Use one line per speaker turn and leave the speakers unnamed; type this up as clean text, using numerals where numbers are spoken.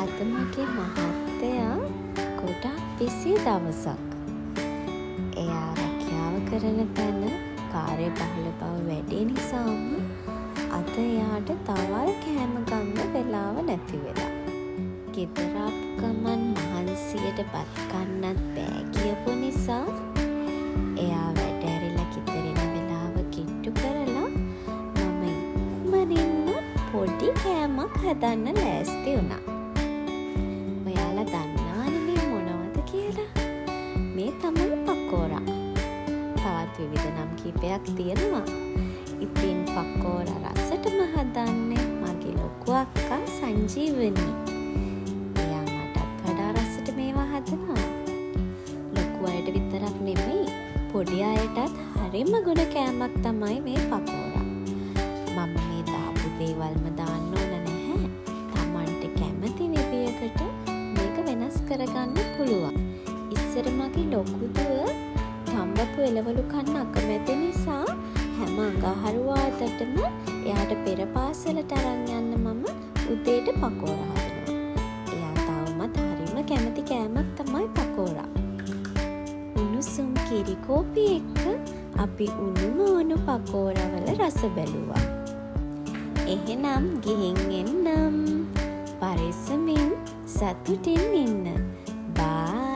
අද මගේ මහත්තයා ගොඩක් බිසි දවසක්. එයා රැකියාව කරන තැන කාර්යබහුල බව වැඩි නිසාම අද එයාට තවල් කෑම ගන්න වෙලාව නැති වෙලා. ගෙදර ආපු ගමන් මහන්සියට බත් කන්නත් බෑ කියපු නිසා එයා වැඩ ඇරිලා ගෙදරින් වෙලාව කිට්ටු කරලා මම ඉක්මනින්ම පොඩි කෑමක් හදන්න ලෑස්ති වුණා. ඔයාලා දන්නවනේ මේ මොනවද කියලා? මේ තමයි පකෝරා. තවත් විවිධ නම් කීපයක් තියෙනවා. ඉතින් පකෝරා රසටම හදන්නේ මගේ ලොකු අක්කා සංජීවනී. එයා මටත් වඩා රසට මේවා හදනවා. ලොකු අයට විතරක් නෙමෙයි පොඩි අයටත් හරිම ගුණ කෑමක් තමයි මේ පකෝරා. මම මේ දාපු දේවල්ම දාන්න ඕන නැහැ. Tamanට කැමති විදියකට මේක වෙනස් කරගන්න පුළුවන්. ඉස්සර මගේ ලොකු දුව තම්බපු එළවලු කන්න අකමැති නිසා හැම අඟහරුවාදටම එයාට පෙර පාසලට අරන් යන්න මම උදේට පකෝරා හදනවා. එයා තවමත් හරිම කැමති කෑමක් තමයි පකෝරා. උණුසුම් කිරි කෝපි එක්ක අපි උණු පකෝරාවල රස බැලුවා. එහෙනම් ගිහින් එන්නම්. පරිස්සමින් සතුටින් ඉන්න. බයි.